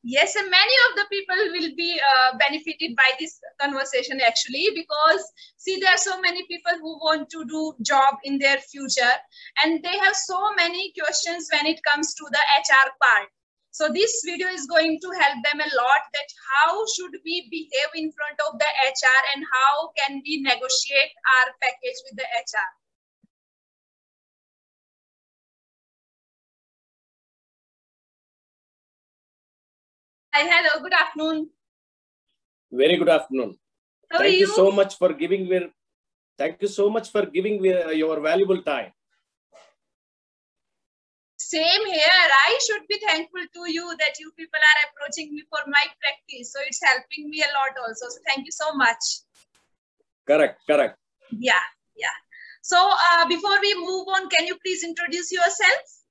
Yes, and many of the people will be benefited by this conversation actually, because see, there are so many people who want to do job in their future, and they have so many questions when it comes to the HR part. So this video is going to help them a lot, that how should we behave in front of the HR and how can we negotiate our package with the HR. Hi, hello, good afternoon. Very good afternoon. How Thank are you so much for giving your valuable time. Same here. I should be thankful to you that you people are approaching me for my practice. So it's helping me a lot also. So thank you so much. Correct. Yeah. So before we move on, can you please introduce yourself?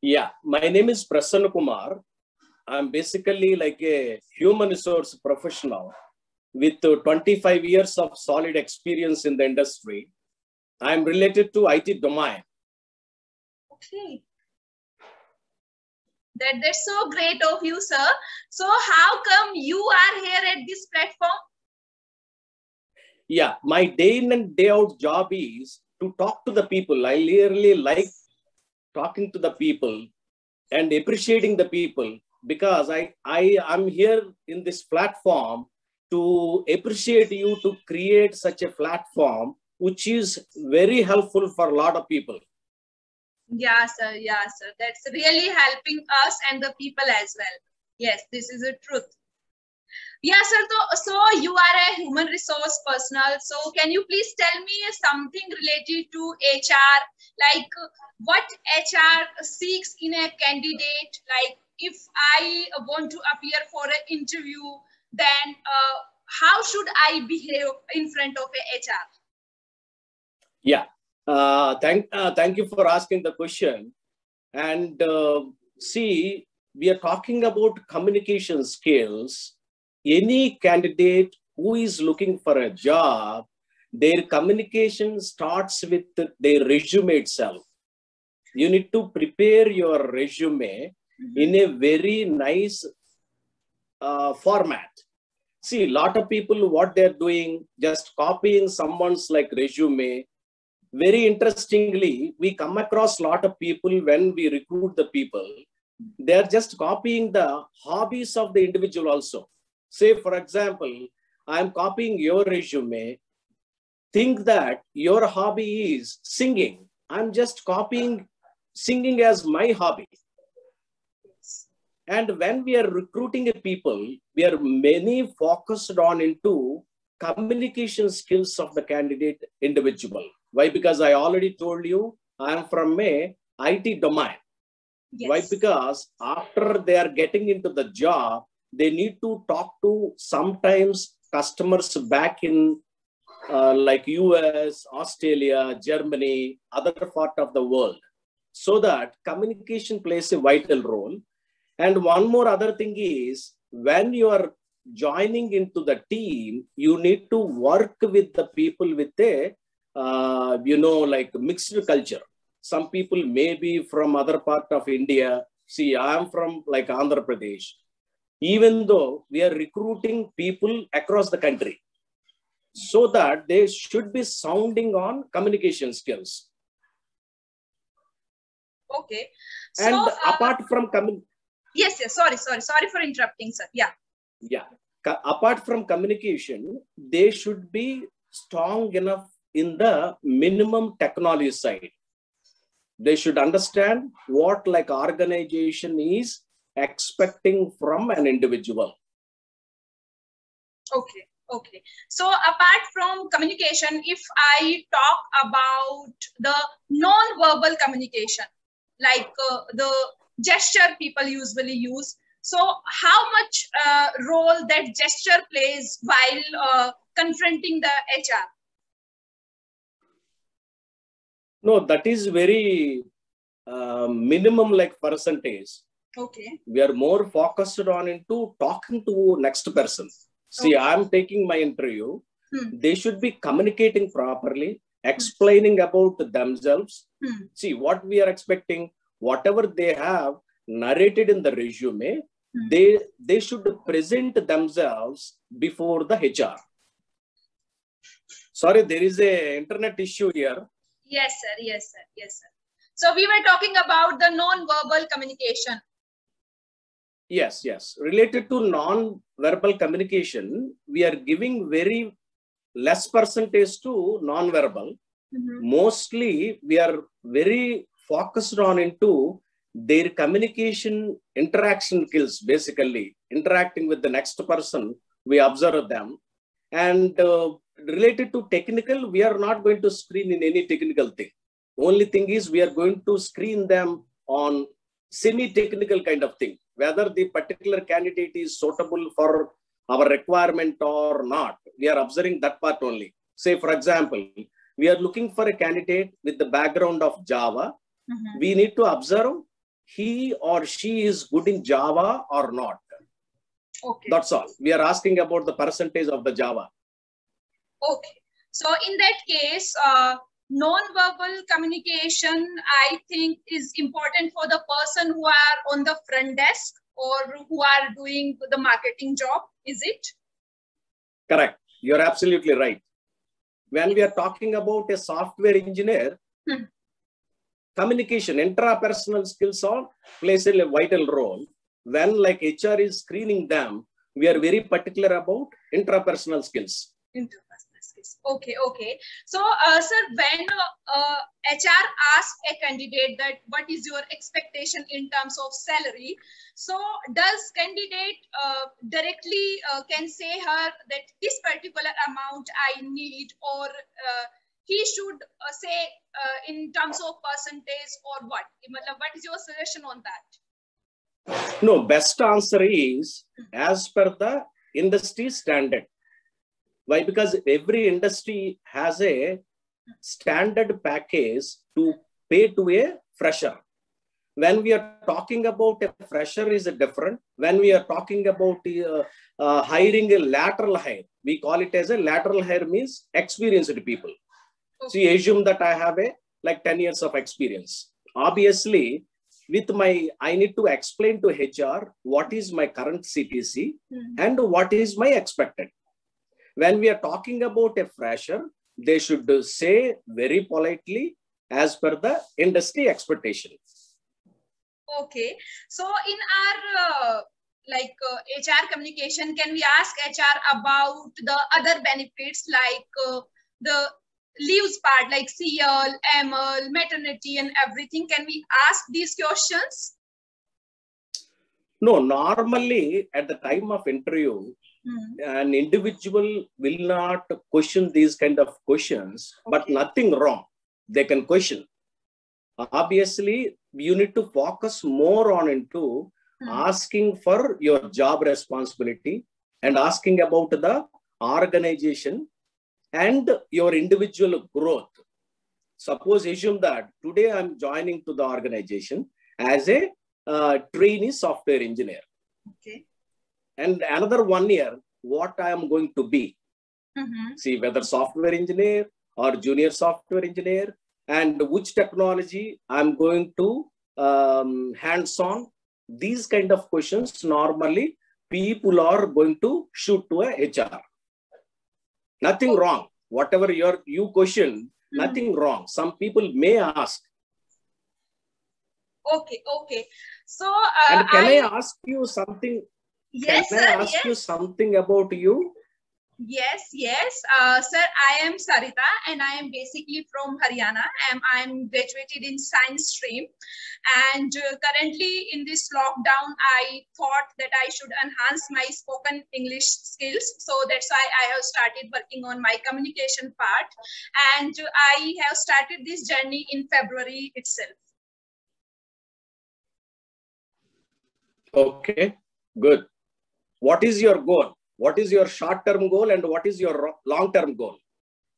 Yeah, my name is Prasanna Kumar. I'm basically like a human resource professional with 25 years of solid experience in the industry. I'm related to IT domain. Okay. That's so great of you, sir. So how come you are here at this platform? Yeah, my day in and day out job is to talk to the people. I really like talking to the people and appreciating the people, because I am here in this platform to appreciate you to create such a platform which is very helpful for a lot of people. Yeah, sir. That's really helping us and the people as well. Yes, this is the truth. Yeah, sir. So you are a human resource personnel. So can you please tell me something related to HR, like what HR seeks in a candidate? Like if I want to appear for an interview, then how should I behave in front of a HR? Yeah. Thank you for asking the question. And see, we are talking about communication skills. Any candidate who is looking for a job, their communication starts with their resume itself. You need to prepare your resume in a very nice format. See, a lot of people, what they're doing, just copying someone's like resume. Very interestingly, we come across a lot of people when we recruit the people, they're just copying the hobbies of the individual also. Say, for example, I'm copying your resume. Think that your hobby is singing. I'm just copying singing as my hobby. And when we are recruiting a people, we are many focused on into communication skills of the candidate individual. Why? Because I already told you, I am from a IT domain. Yes. Why? Because after they are getting into the job, they need to talk to sometimes customers back in like US, Australia, Germany, other part of the world. So that communication plays a vital role. And one more other thing is, when you are joining into the team, you need to work with the people with a, like mixed culture. Some people may be from other part of India. See, I am from like Andhra Pradesh. Even though we are recruiting people across the country, so that they should be sounding on communication skills. Okay. So, and apart from Yes. Sorry for interrupting, sir. Yeah. Apart from communication, they should be strong enough in the minimum technology side. They should understand what like organization is expecting from an individual. Okay. So apart from communication, if I talk about the non-verbal communication, like the gesture people usually use. So how much role that gesture plays while confronting the HR? No, that is very minimum like percentage. Okay. We are more focused on into talking to next person. See, okay. I'm taking my interview. They should be communicating properly, explaining about themselves. See, what we are expecting, whatever they have narrated in the resume, they should present themselves before the HR. Sorry, there is a internet issue here. Yes, sir. Yes, sir. Yes, sir. So we were talking about the non-verbal communication. Yes, yes. Related to non-verbal communication, we are giving very less percentage to non-verbal. Mostly, we are very focused on into their communication interaction skills, basically interacting with the next person. We observe them. And related to technical, we are not going to screen in any technical thing. Only thing is we are going to screen them on semi-technical kind of thing, whether the particular candidate is suitable for our requirement or not. We are observing that part only. Say, for example, we are looking for a candidate with the background of Java. We need to observe he or she is good in Java or not. Okay. That's all. We are asking about the percentage of the Java. Okay. So in that case, non-verbal communication, I think, is important for the person who are on the front desk or who are doing the marketing job. Is it? Correct. You're absolutely right. When we are talking about a software engineer, communication, intrapersonal skills plays a vital role. When like HR is screening them, we are very particular about intrapersonal skills. Interpersonal skills. Okay, okay. So, sir, when HR asks a candidate that what is your expectation in terms of salary, so does candidate directly can say her that this particular amount I need, or he should say in terms of percentage, or what? What is your suggestion on that? No, best answer is as per the industry standard. Why? Because every industry has a standard package to pay to a fresher. When we are talking about a fresher is different. When we are talking about hiring a lateral hire, we call it as a lateral hire, means experienced people. Okay. So you assume that I have like 10 years of experience. Obviously, I need to explain to HR what is my current CTC and what is my expected. When we are talking about a fresher, they should say very politely as per the industry expectation. Okay. So in our HR communication, can we ask HR about the other benefits like the leaves part, like CL, ML, maternity and everything? Can we ask these questions? No, normally at the time of interview, an individual will not question these kind of questions, but nothing wrong. They can question. Obviously, you need to focus more on into asking for your job responsibility and asking about the organization and your individual growth. Suppose assume that today I'm joining to the organization as a trainee software engineer. Okay. And another 1 year, what I am going to be. See whether software engineer or junior software engineer, and which technology I'm going to hands-on. These kind of questions normally people are going to shoot to a HR. Nothing wrong. Whatever you question, nothing wrong. Some people may ask. Okay, okay. So and can I ask you something? Yes, can I ask you something about you? Yes, yes. Sir, I am Sarita and I am basically from Haryana. I am graduated in science stream, and currently in this lockdown, I thought that I should enhance my spoken English skills. So that's why I have started working on my communication part, and I have started this journey in February itself. Okay, good. What is your goal? What is your short-term goal and what is your long-term goal?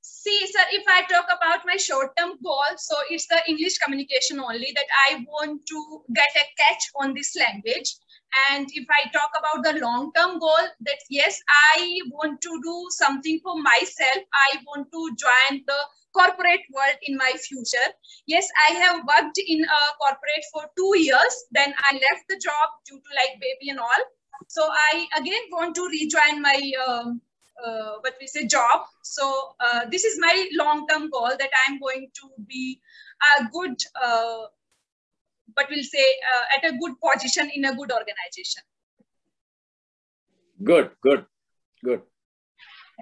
See, sir, if I talk about my short-term goal, so it's the English communication only, that I want to get a catch on this language. And if I talk about the long-term goal, that yes, I want to do something for myself. I want to join the corporate world in my future. Yes, I have worked in a corporate for 2 years. Then I left the job due to like baby and all. So I again want to rejoin my what we say job. So this is my long-term goal, that I'm going to be a good, what we'll say, at a good position in a good organization. Good, good, good.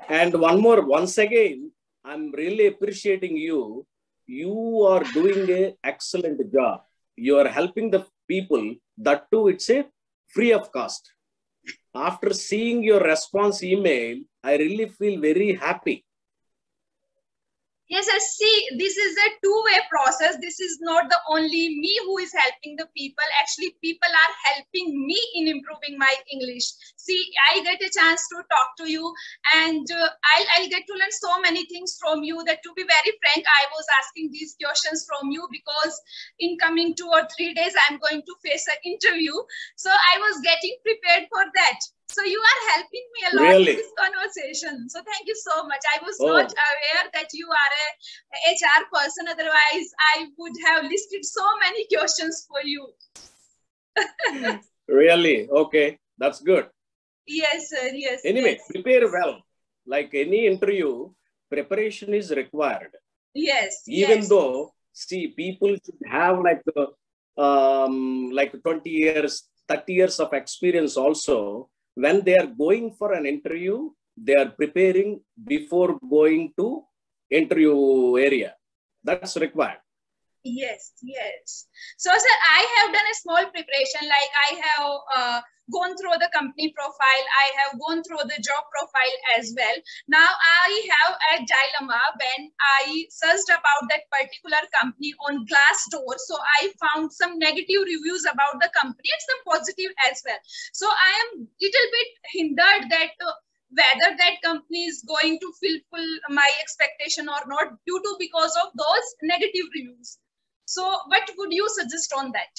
And one more, once again, I'm really appreciating you. You are doing an excellent job. You are helping the people. That too, it's a free of cost. After seeing your response email, I really feel very happy. Yes, I see, this is a two-way process. This is not the only me who is helping the people. Actually, people are helping me in improving my English. See, I get a chance to talk to you, and I'll get to learn so many things from you, that to be very frank, I was asking these questions from you because in coming 2 or 3 days, I'm going to face an interview. So I was getting prepared for that. So you are helping me a lot Really? in this conversation. So thank you so much. I was not aware that you are a HR person. Otherwise, I would have listed so many questions for you. Really? Okay. That's good. Yes, sir. Yes. Anyway, yes. prepare well. Like any interview, preparation is required. Yes. Even yes. though, see, people should have like 20 years, 30 years of experience also. When they are going for an interview, they are preparing before going to interview area. That's required. Yes, yes. So, sir, I have done a small preparation. Like I have gone through the company profile. I have gone through the job profile as well. Now I have a dilemma when I searched about that particular company on Glassdoor. So I found some negative reviews about the company and some positive as well. So I am little bit hindered that whether that company is going to fulfill my expectation or not due to because of those negative reviews. So what would you suggest on that?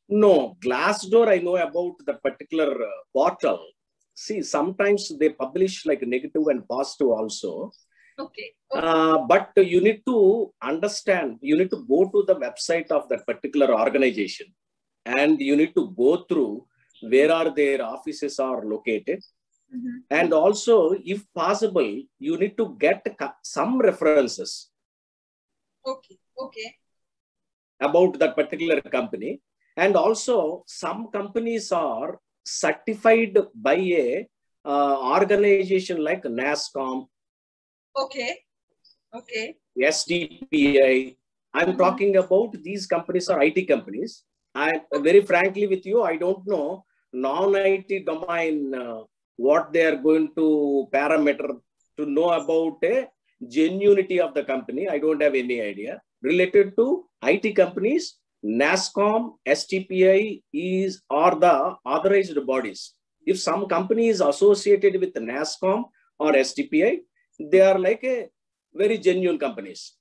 No, Glassdoor, I know about the particular portal. See, sometimes they publish like negative and positive also. Okay. But you need to understand, you need to go to the website of that particular organization and you need to go through where are their offices are located. Mm-hmm. And also, if possible, you need to get some references. Okay. Okay. About that particular company. And also, some companies are certified by a organization like NASSCOM. Okay. Okay. SDPI. I'm talking about these companies are IT companies. I very frankly with you, I don't know non-IT domain what they are going to parameter to know about a genuinity of the company. I don't have any idea. Related to IT companies, NASSCOM, STPI are the authorized bodies. If some company is associated with NASSCOM or STPI, they are like a very genuine companies.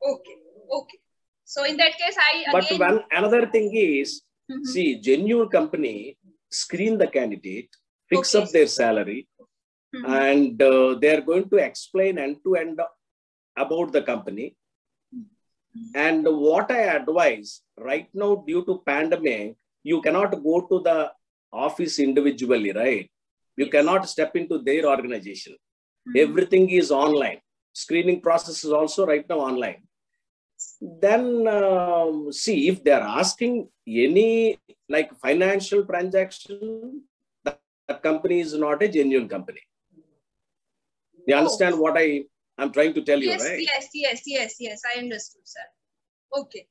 Okay. Okay. So in that case, But when another thing is, see, genuine company screen the candidate, fix up their salary, and they are going to explain end to end about the company. And what I advise right now, due to pandemic, you cannot go to the office individually, right? You cannot step into their organization. Everything is online. Screening process is also right now online. Then see, if they are asking any like financial transaction, the company is not a genuine company. You understand what I'm trying to tell you, right? Yes. I understood, sir. Okay.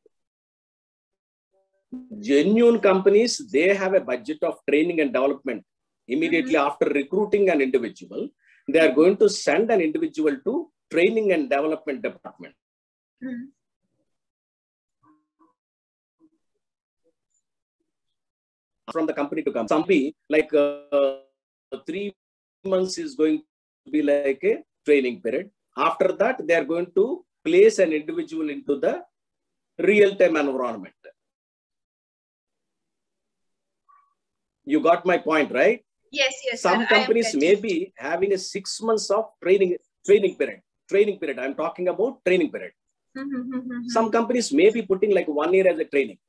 Genuine companies, they have a budget of training and development. Immediately after recruiting an individual, they are going to send an individual to training and development department. From the company to company. Somebody like 3 months is going to be like a training period. After that, they are going to place an individual into the real-time environment. You got my point, right? Yes, yes, Some sir, companies may be having a 6 months of training period. Training period. I'm talking about training period. Some companies may be putting like 1 year as a training.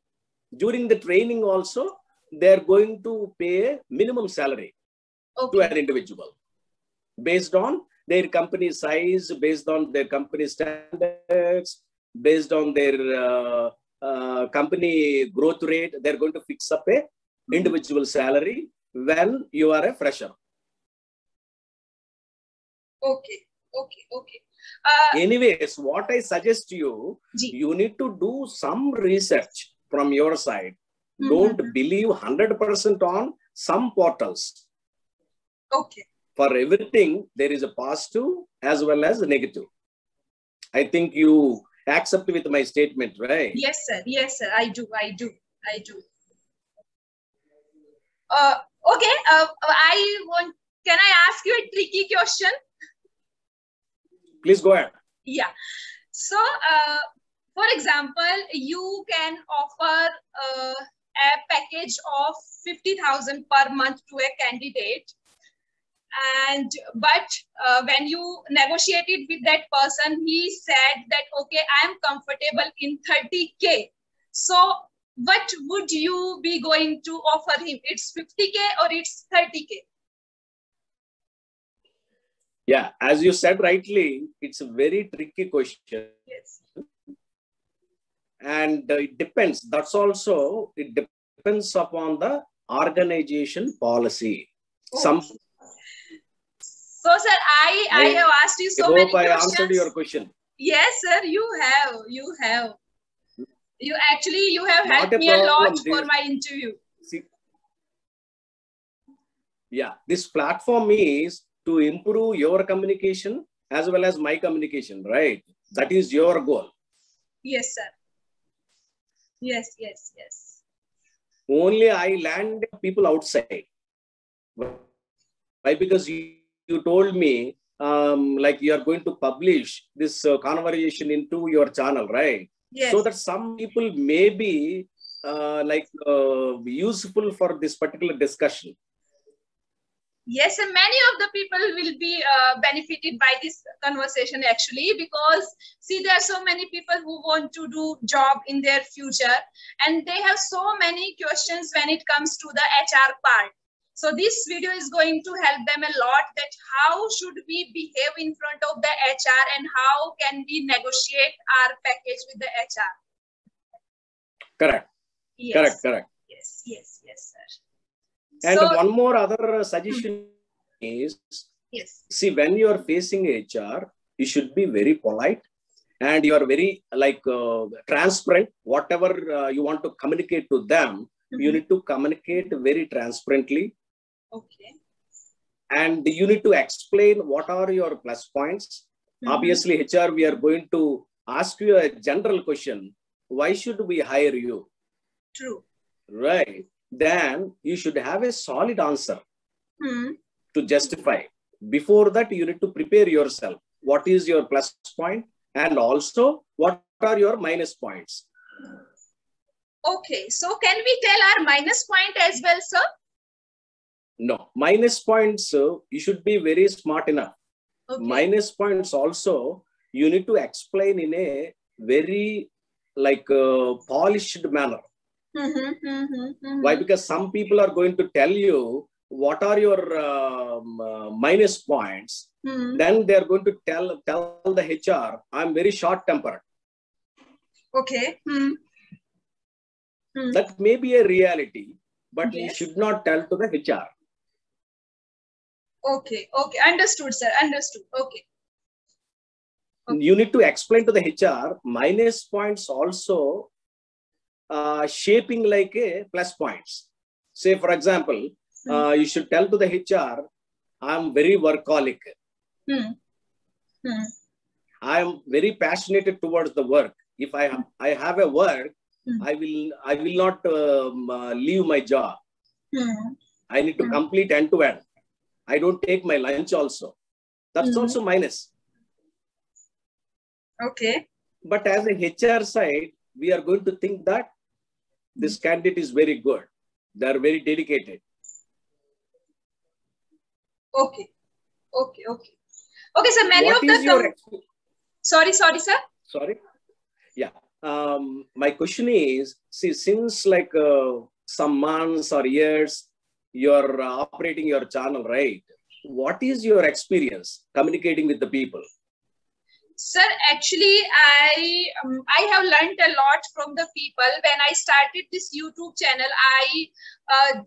During the training also, they're going to pay a minimum salary to an individual based on their company size, based on their company standards, based on their company growth rate. They're going to fix up a individual salary when you are a fresher. Okay. Anyways, what I suggest you, you need to do some research from your side. Don't believe 100% on some portals. Okay. For everything, there is a positive as well as a negative. I think you accept with my statement, right? Yes, sir. Yes, sir. I do. Okay. Can I ask you a tricky question? Please go ahead. Yeah. So, for example, you can offer a package of 50,000 per month to a candidate. But when you negotiated with that person, he said that, okay, I am comfortable in 30K. So what would you be going to offer him? It's 50K or it's 30K? Yeah, as you said rightly, it's a very tricky question. Yes. And it depends. It depends upon the organization policy. Oh. So, sir, I have asked you so many questions. I hope I answered your question. Yes, sir, you have. You have helped me a lot for my interview. See, yeah, this platform is to improve your communication as well as my communication, right? That is your goal. Yes, sir. Yes. Only I land people outside. Why? Because you told me like you are going to publish this conversation into your channel, right? Yes. So that some people may be useful for this particular discussion. Yes, and many of the people will be benefited by this conversation actually, because see, there are so many people who want to do job in their future and they have so many questions when it comes to the HR part. So this video is going to help them a lot, that how should we behave in front of the HR and how can we negotiate our package with the HR. Correct. Yes. Correct. Yes, sir. And so, one more other suggestion is, yes. See, when you are facing HR, you should be very polite and you are very transparent. Whatever you want to communicate to them, you need to communicate very transparently. Okay. And you need to explain what are your plus points. Obviously, HR, we are going to ask you a general question. Why should we hire you? True. Right. Then you should have a solid answer to justify. Before that, you need to prepare yourself. What is your plus point? And also, what are your minus points? Okay. So, can we tell our minus point as well, sir? No. Minus points, you should be very smart enough. Okay. Minus points also, you need to explain in a very polished manner. Why? Because some people are going to tell you what are your minus points. Then they are going to tell the HR, I'm very short-tempered. Okay. That may be a reality, but you should not tell to the HR. Okay. Understood, sir. Understood. Okay. You need to explain to the HR minus points also shaping like a plus points. Say, for example, you should tell to the HR, I'm very workaholic. I am very passionate towards the work. If I have a work, I will not leave my job. I need to complete end to end. I don't take my lunch also. That's also minus. Okay. But as a HR side, we are going to think that this candidate is very good. They are very dedicated. Okay. Okay. Okay. Okay, sir. Many What of is your the sorry, sir. sorry? Yeah. My question is, see, since like some months or years, you're operating your channel, right? What is your experience communicating with the people? Sir, actually, I have learned a lot from the people. When I started this YouTube channel, I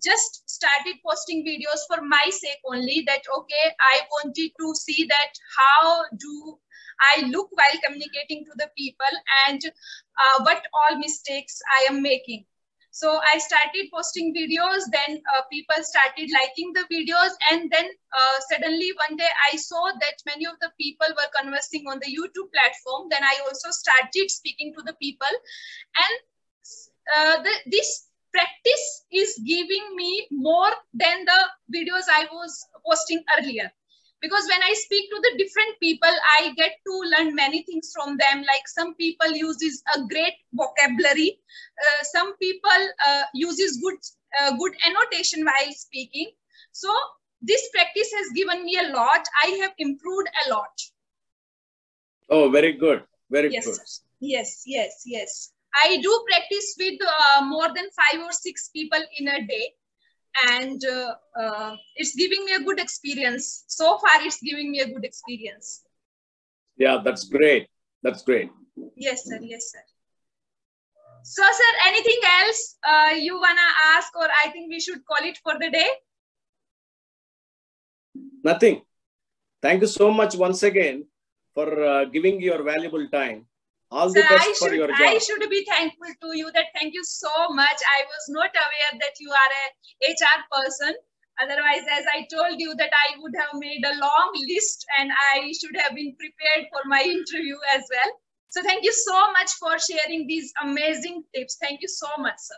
just started posting videos for my sake only. That okay, I wanted to see that how do I look while communicating to the people, and what all mistakes I am making. So I started posting videos, then people started liking the videos, and then suddenly one day I saw that many of the people were conversing on the YouTube platform. Then I also started speaking to the people, and this practice is giving me more than the videos I was posting earlier. Because when I speak to the different people, I get to learn many things from them. Like some people uses a great vocabulary, some people uses good annotation while speaking. So this practice has given me a lot. I have improved a lot. Oh, very good. Very Yes, good. sir. Yes. I do practice with more than 5 or 6 people in a day. And it's giving me a good experience. So far, it's giving me a good experience. Yeah, that's great. That's great. Yes, sir. So, sir, anything else you wanna ask, or I think we should call it for the day? Nothing. Thank you so much once again for giving your valuable time. All the best for your job. I should be thankful to you. That thank you so much. I was not aware that you are a HR person. Otherwise, as I told you, that I would have made a long list and I should have been prepared for my interview as well. So thank you so much for sharing these amazing tips. Thank you so much, sir.